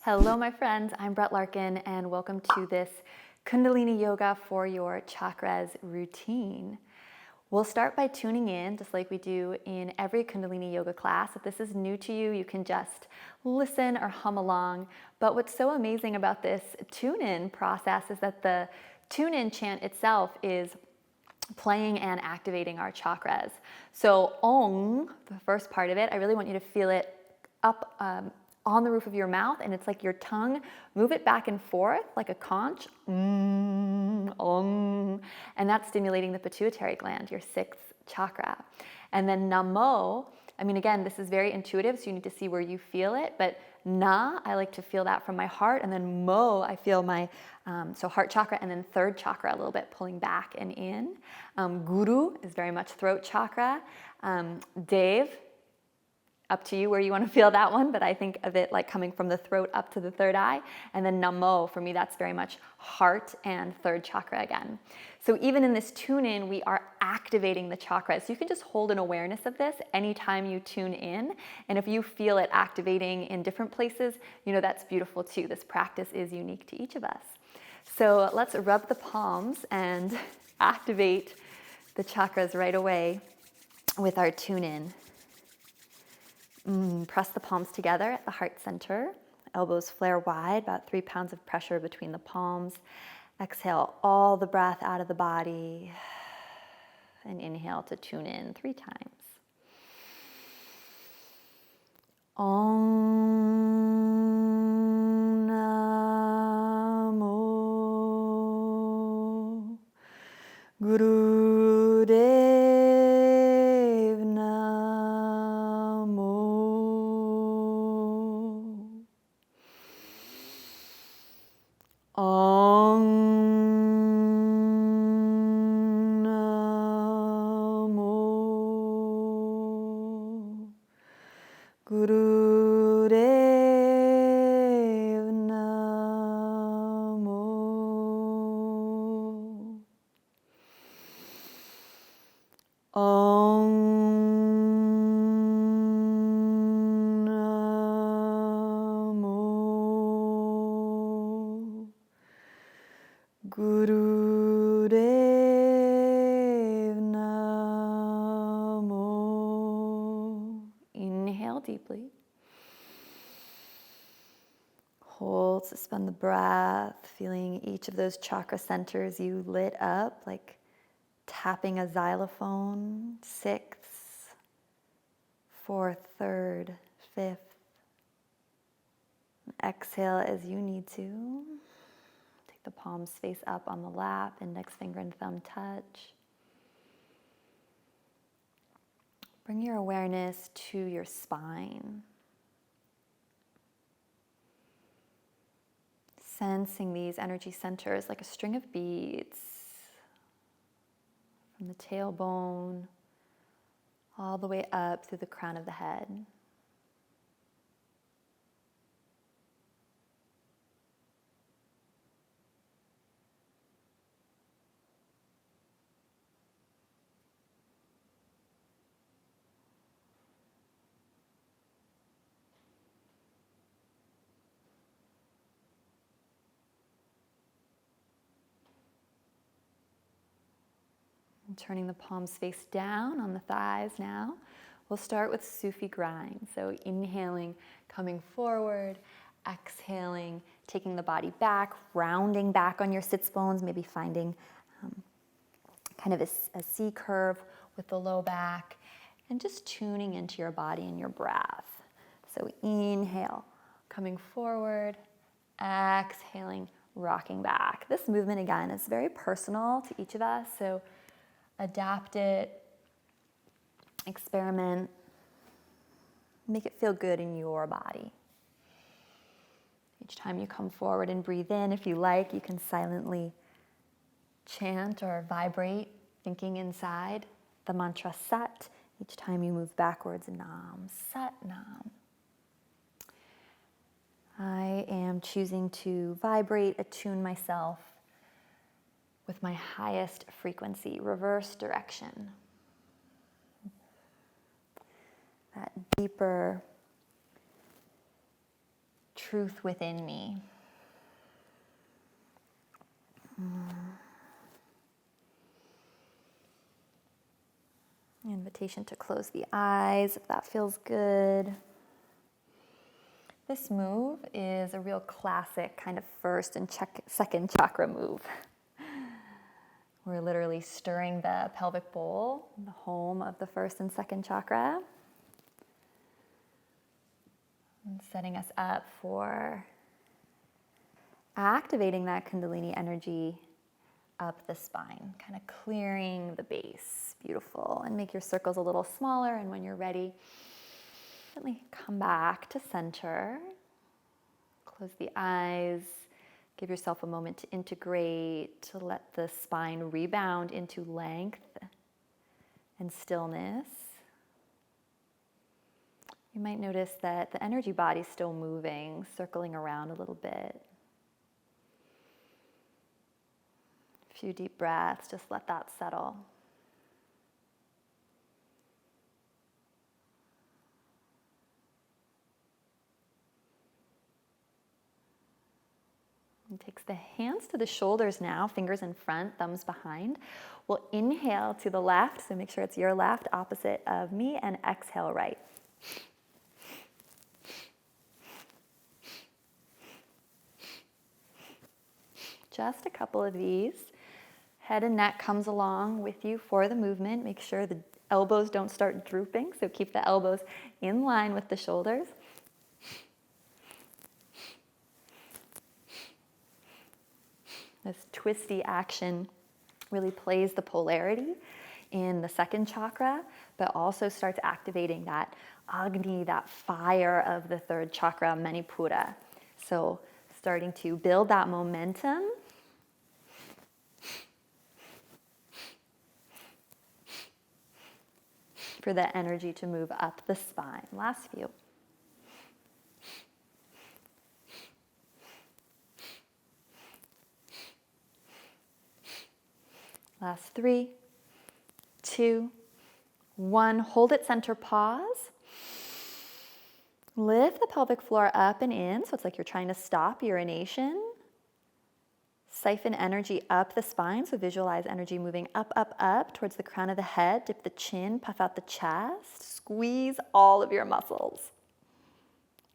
Hello, my friends. I'm Brett Larkin, and welcome to this Kundalini Yoga for your chakras routine. We'll start by tuning in, just like we do in every Kundalini Yoga class. If this is new to you, you can just listen or hum along. But what's so amazing about this tune-in process is that the tune-in chant itself is playing and activating our chakras. So Ong, the first part of it, I really want you to feel it up on the roof of your mouth, and it's like your tongue, move it back and forth like a conch, Ong, and that's stimulating the pituitary gland, your sixth chakra. And then Namo, I mean, again, this is very intuitive, so you need to see where you feel it, but Na, I like to feel that from my heart, and then Mo, I feel my, so heart chakra, and then third chakra a little bit pulling back and in. Guru is very much throat chakra. Dev, up to you where you want to feel that one, but I think of it like coming from the throat up to the third eye. And then Namo, for me, that's very much heart and third chakra again. So even in this tune-in, we are activating the chakras. So you can just hold an awareness of this anytime you tune in. And if you feel it activating in different places, you know, that's beautiful too. This practice is unique to each of us. So let's rub the palms and activate the chakras right away with our tune-in. Press the palms together at the heart center. Elbows flare wide, about 3 pounds of pressure between the palms. Exhale all the breath out of the body. And inhale to tune in 3 times. Om Namo Guru Dev Namo Om Namo Guru Dev Namo Om Namo Guru Dev Namo. Inhale deeply. Hold, suspend the breath, feeling each of those chakra centers you lit up, like tapping a xylophone. 6th, 4th, 3rd, 5th. Exhale as you need to. Take the palms face up on the lap, index finger and thumb touch. Bring your awareness to your spine. Sensing these energy centers like a string of beads from the tailbone all the way up through the crown of the head. Turning the palms face down on the thighs now. We'll start with Sufi grind. So inhaling, coming forward, exhaling, taking the body back, rounding back on your sits bones, maybe finding kind of a C curve with the low back, and just tuning into your body and your breath. So inhale, coming forward, exhaling, rocking back. This movement, again, is very personal to each of us, so adapt it, experiment, make it feel good in your body. Each time you come forward and breathe in, if you like, you can silently chant or vibrate, thinking inside the mantra Sat. Each time you move backwards, Nam, Sat Nam. I am choosing to vibrate, attune myself with my highest frequency, reverse direction. That deeper truth within me. Invitation to close the eyes if that feels good. This move is a real classic kind of first and second chakra move. We're literally stirring the pelvic bowl, the home of the first and second chakra, and setting us up for activating that Kundalini energy up the spine, kind of clearing the base. Beautiful. And make your circles a little smaller, and when you're ready, gently come back to center. Close the eyes. Give yourself a moment to integrate, to let the spine rebound into length and stillness. You might notice that the energy body's still moving, circling around a little bit. A few deep breaths, just let that settle. And takes the hands to the shoulders now, fingers in front, thumbs behind. We'll inhale to the left, so make sure it's your left, opposite of me, and exhale right. Just a couple of these. Head and neck comes along with you for the movement. Make sure the elbows don't start drooping, so keep the elbows in line with the shoulders. This twisty action really plays the polarity in the second chakra, but also starts activating that Agni, that fire of the third chakra, Manipura. So starting to build that momentum. For the energy to move up the spine. Last few. Last 3, 2, 1. Hold at center, pause. Lift the pelvic floor up and in, so it's like you're trying to stop urination. Siphon energy up the spine, so visualize energy moving up, up, up towards the crown of the head. Dip the chin, puff out the chest. Squeeze all of your muscles.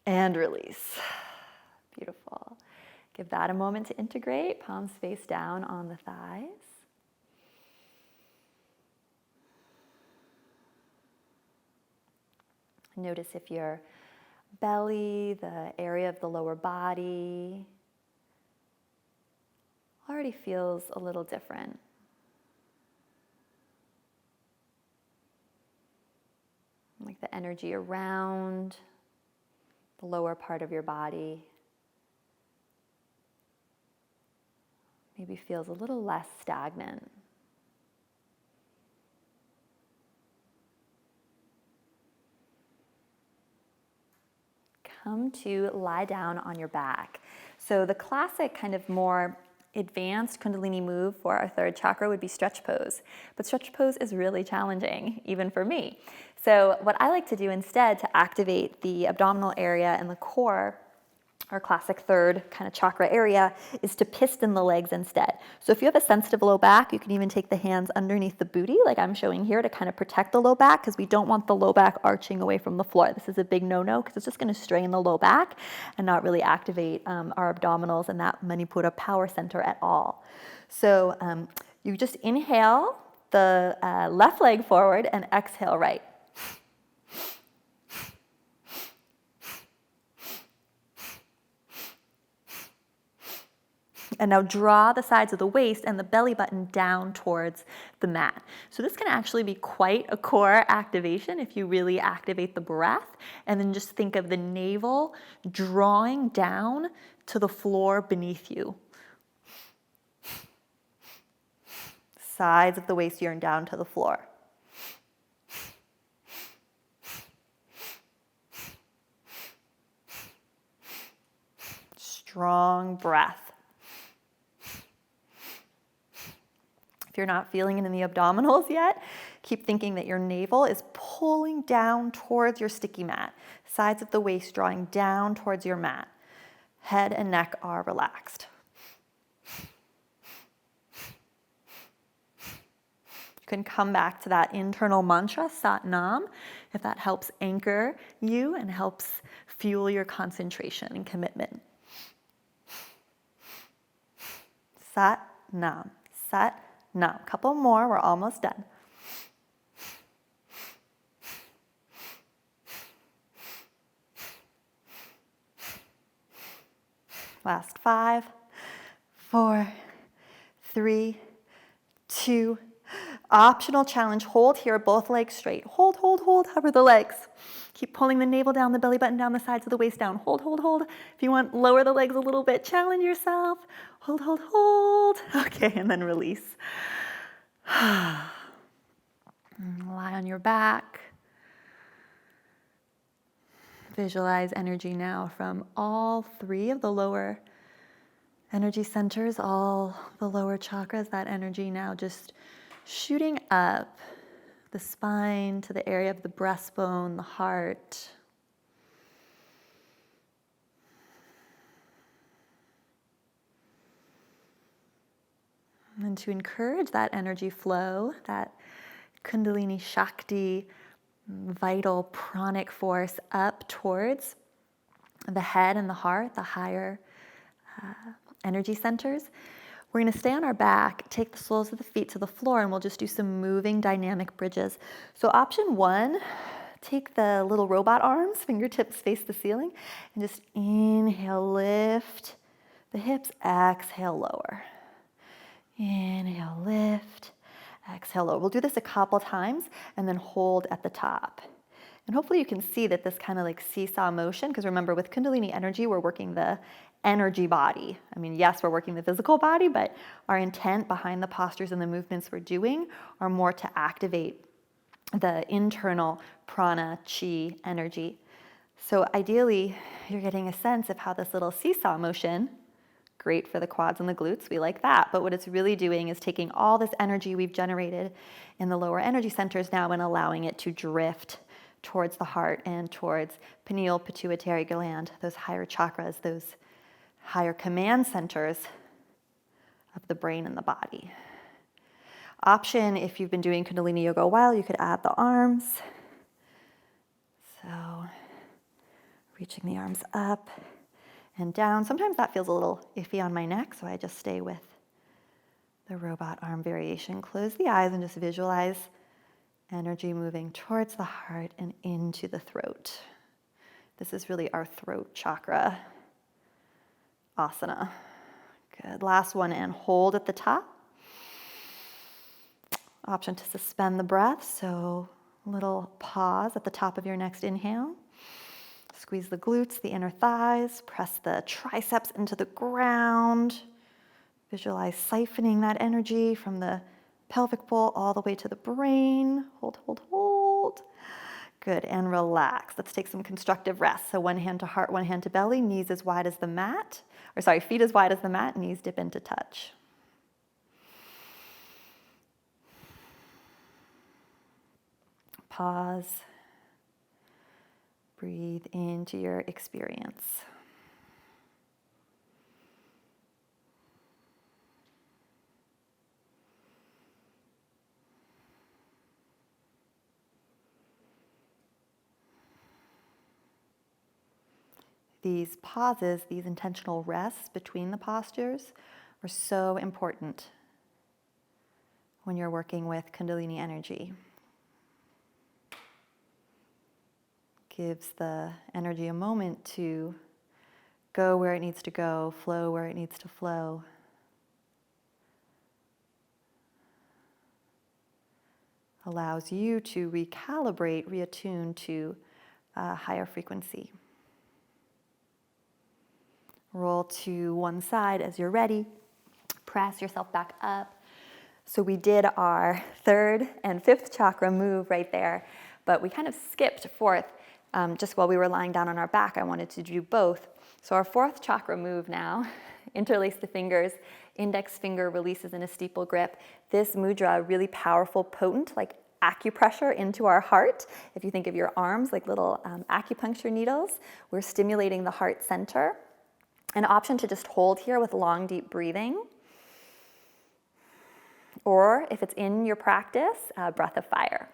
And release. Beautiful. Give that a moment to integrate. Palms face down on the thighs. Notice if your belly, the area of the lower body, already feels a little different. Like the energy around the lower part of your body maybe feels a little less stagnant. Come to lie down on your back. So the classic kind of more advanced Kundalini move for our third chakra would be stretch pose. But stretch pose is really challenging, even for me. So what I like to do instead to activate the abdominal area and the core, our classic third kind of chakra area, is to piston the legs instead. So if you have a sensitive low back, you can even take the hands underneath the booty, like I'm showing here, to kind of protect the low back, because we don't want the low back arching away from the floor. This is a big no-no, because it's just going to strain the low back and not really activate our abdominals and that Manipura power center at all. So you just inhale the left leg forward and exhale right. And now draw the sides of the waist and the belly button down towards the mat. So this can actually be quite a core activation if you really activate the breath. And then just think of the navel drawing down to the floor beneath you. Sides of the waist yearn down to the floor. Strong breath. If you're not feeling it in the abdominals yet, keep thinking that your navel is pulling down towards your sticky mat. Sides of the waist drawing down towards your mat. head and neck are relaxed. You can come back to that internal mantra, Sat Nam, if that helps anchor you and helps fuel your concentration and commitment. Sat Nam, Sat Nam. Couple more, we're almost done. Last 5, 4, 3, 2. Optional challenge. Hold here, both legs straight. Hold, hold, hold. Hover the legs. Keep pulling the navel down, the belly button down, the sides of the waist down. Hold, hold, hold. If you want, lower the legs a little bit. Challenge yourself. Hold, hold, hold. Okay, and then release. Lie on your back. Visualize energy now from all 3 of the lower energy centers, all the lower chakras, that energy now just shooting up the spine to the area of the breastbone, the heart. And to encourage that energy flow, that Kundalini Shakti, vital pranic force up towards the head and the heart, the higher energy centers. We're going to stay on our back, take the soles of the feet to the floor, and we'll just do some moving dynamic bridges. So option 1, take the little robot arms, fingertips face the ceiling, and just inhale, lift the hips, exhale, lower. Inhale, lift, exhale, lower. We'll do this a couple times and then hold at the top. And hopefully you can see that this kind of like seesaw motion, because remember with Kundalini energy, we're working the energy body. I mean, yes, we're working the physical body, but our intent behind the postures and the movements we're doing are more to activate the internal prana, chi, energy. So ideally, you're getting a sense of how this little seesaw motion, great for the quads and the glutes, we like that. But what it's really doing is taking all this energy we've generated in the lower energy centers now and allowing it to drift towards the heart and towards pineal, pituitary gland, those higher chakras, those higher command centers of the brain and the body. Option, if you've been doing Kundalini yoga a while, you could add the arms. So reaching the arms up and down. Sometimes that feels a little iffy on my neck, so I just stay with the robot arm variation. Close the eyes and just visualize energy moving towards the heart and into the throat. This is really our throat chakra asana. Good. Last one, and hold at the top. Option to suspend the breath, so little pause at the top of your next inhale. Squeeze the glutes, the inner thighs, press the triceps into the ground. Visualize siphoning that energy from the pelvic bowl all the way to the brain. Hold, hold, hold. Good, and relax. Let's take some constructive rest. So one hand to heart, one hand to belly, knees as wide as the mat. Feet as wide as the mat, knees dip into touch. Pause. Breathe into your experience. These pauses, these intentional rests between the postures are so important when you're working with Kundalini energy. Gives the energy a moment to go where it needs to go, flow where it needs to flow. Allows you to recalibrate, reattune to a higher frequency. Roll to one side as you're ready. Press yourself back up. So we did our 3rd and 5th chakra move right there, but we kind of skipped 4th. Just while we were lying down on our back, I wanted to do both. So our 4th chakra move now, interlace the fingers, index finger releases in a steeple grip. This mudra, really powerful, potent, like acupressure into our heart. If you think of your arms like little acupuncture needles, we're stimulating the heart center. An option to just hold here with long, deep breathing. Or if it's in your practice, a breath of fire.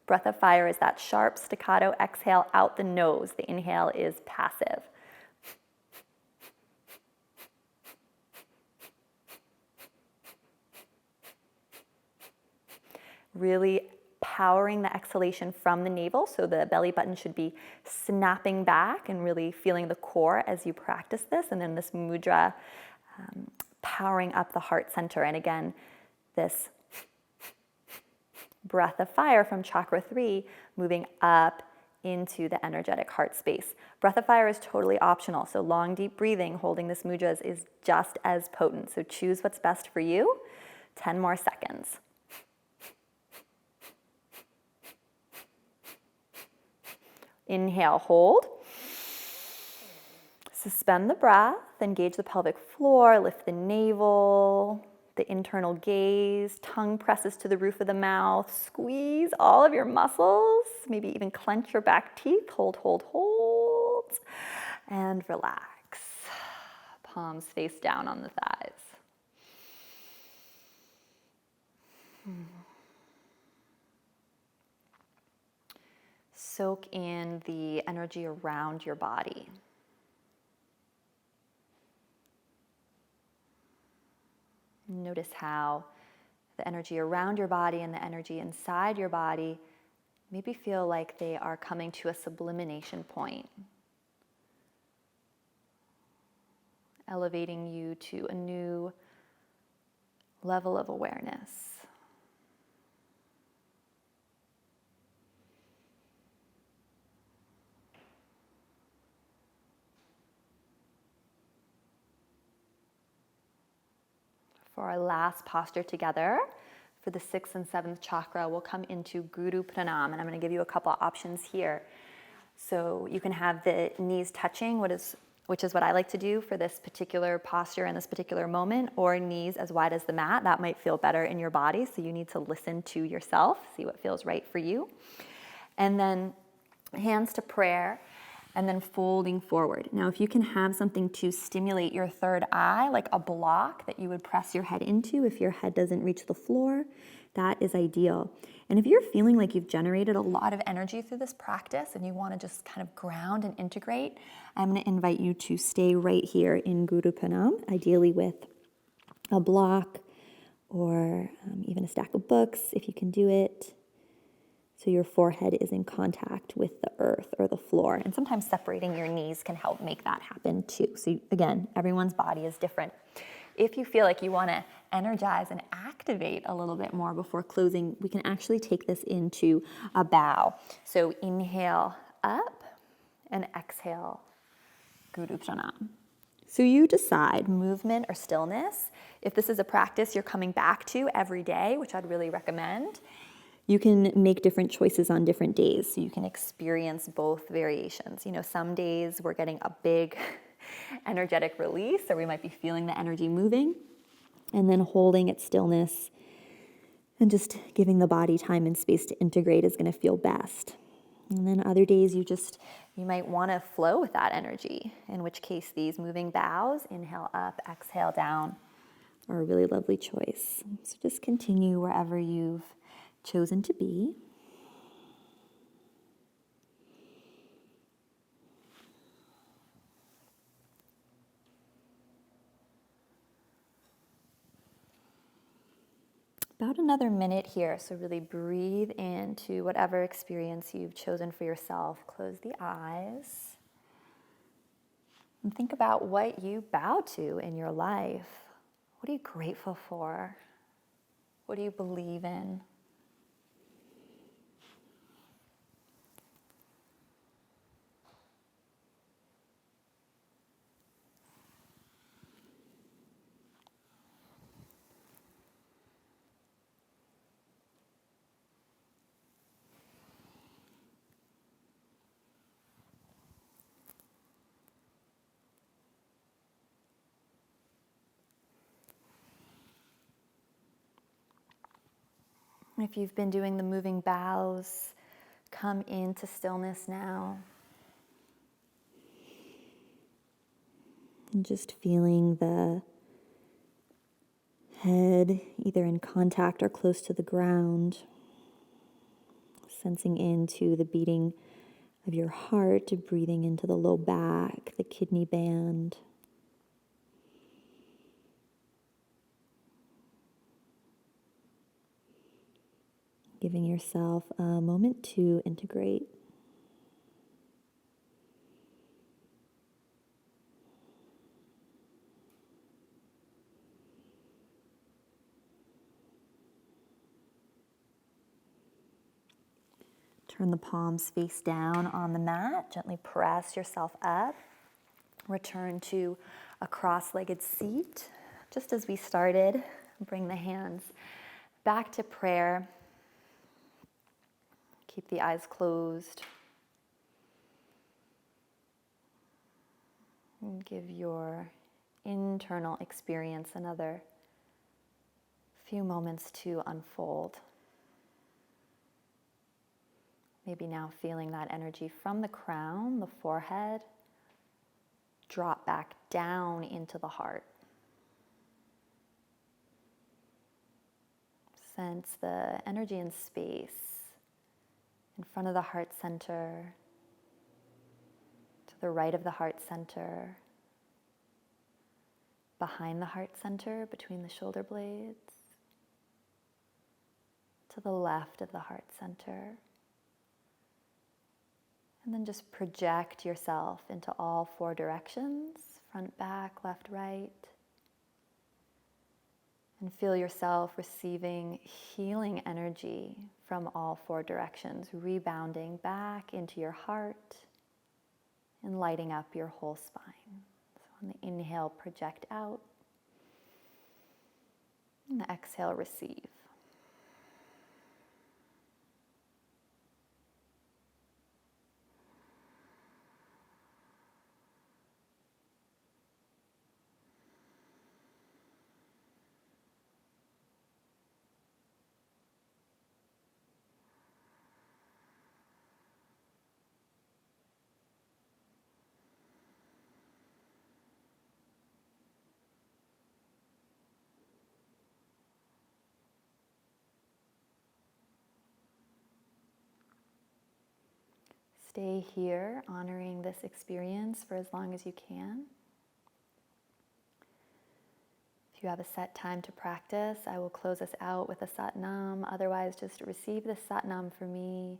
Breath of fire is that sharp staccato exhale out the nose. The inhale is passive. Really powering the exhalation from the navel, so the belly button should be snapping back and really feeling the core as you practice this. And then this mudra, powering up the heart center. And again, this breath of fire from chakra 3, moving up into the energetic heart space. Breath of fire is totally optional. So long, deep breathing, holding this mudra is just as potent. So choose what's best for you. 10 more seconds. Inhale, hold. Suspend the breath, engage the pelvic floor, lift the navel, the internal gaze, tongue presses to the roof of the mouth, squeeze all of your muscles, maybe even clench your back teeth, hold, hold, hold, and relax. Palms face down on the thighs. Soak in the energy around your body. Notice how the energy around your body and the energy inside your body maybe feel like they are coming to a sublimation point, elevating you to a new level of awareness. For our last posture together, for the 6th and 7th chakra, we'll come into Guru Pranam, and I'm going to give you a couple options here. So you can have the knees touching, which is what I like to do for this particular posture and this particular moment, or knees as wide as the mat. That might feel better in your body, so you need to listen to yourself, see what feels right for you. And then hands to prayer, and then folding forward. Now, if you can have something to stimulate your third eye, like a block that you would press your head into if your head doesn't reach the floor, that is ideal. And if you're feeling like you've generated a lot of energy through this practice and you want to just kind of ground and integrate, I'm going to invite you to stay right here in Guru Pranam, ideally with a block or even a stack of books if you can do it. So your forehead is in contact with the earth or the floor. And sometimes separating your knees can help make that happen too. So again, everyone's body is different. If you feel like you want to energize and activate a little bit more before closing, we can actually take this into a bow. So inhale up and exhale, Guru Pranam. So you decide movement or stillness. If this is a practice you're coming back to every day, which I'd really recommend, you can make different choices on different days. So you can experience both variations. You know, some days we're getting a big energetic release, or we might be feeling the energy moving, and then holding its stillness and just giving the body time and space to integrate is going to feel best. And then other days you might want to flow with that energy, in which case these moving bows, inhale up, exhale down, are a really lovely choice. So just continue wherever you've chosen to be. About another minute here, so really breathe into whatever experience you've chosen for yourself. Close the eyes and think about what you bow to in your life. What are you grateful for? What do you believe in? If you've been doing the moving bows, come into stillness now. And just feeling the head either in contact or close to the ground. Sensing into the beating of your heart, breathing into the low back, the kidney band. Giving yourself a moment to integrate. Turn the palms face down on the mat. Gently press yourself up. Return to a cross-legged seat. Just as we started, bring the hands back to prayer. Keep the eyes closed. And give your internal experience another few moments to unfold. Maybe now feeling that energy from the crown, the forehead, drop back down into the heart. Sense the energy and space in front of the heart center, to the right of the heart center, behind the heart center, between the shoulder blades, to the left of the heart center. And then just project yourself into all four directions, front, back, left, right. And feel yourself receiving healing energy from all four directions, rebounding back into your heart and lighting up your whole spine. So on the inhale, project out. And the exhale, receive. Stay here, honoring this experience for as long as you can. If you have a set time to practice, I will close us out with a Satnam. Otherwise, just receive the Satnam for me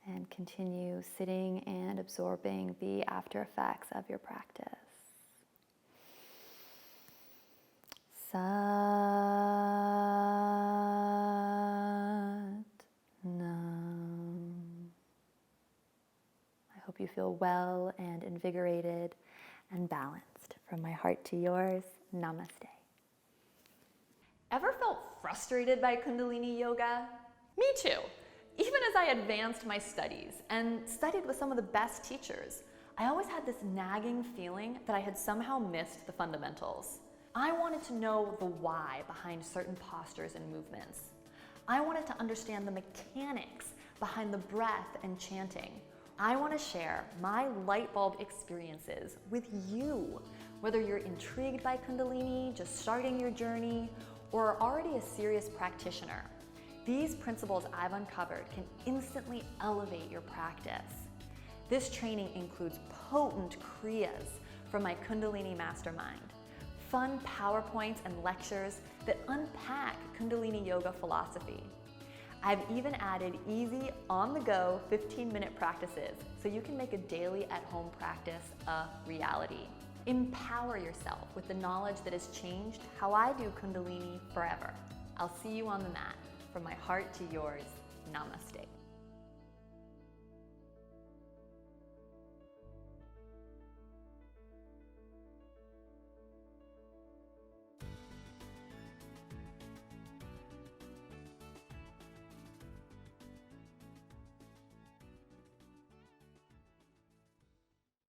and continue sitting and absorbing the after effects of your practice. Satnam. I hope you feel well and invigorated and balanced. From my heart to yours, namaste. Ever felt frustrated by Kundalini yoga? Me too. Even as I advanced my studies and studied with some of the best teachers, I always had this nagging feeling that I had somehow missed the fundamentals. I wanted to know the why behind certain postures and movements. I wanted to understand the mechanics behind the breath and chanting. I want to share my light bulb experiences with you, whether you're intrigued by Kundalini, just starting your journey, or are already a serious practitioner. These principles I've uncovered can instantly elevate your practice. This training includes potent kriyas from my Kundalini mastermind, fun PowerPoints and lectures that unpack Kundalini yoga philosophy. I've even added easy, on-the-go 15-minute practices so you can make a daily at-home practice a reality. Empower yourself with the knowledge that has changed how I do Kundalini forever. I'll see you on the mat. From my heart to yours, namaste.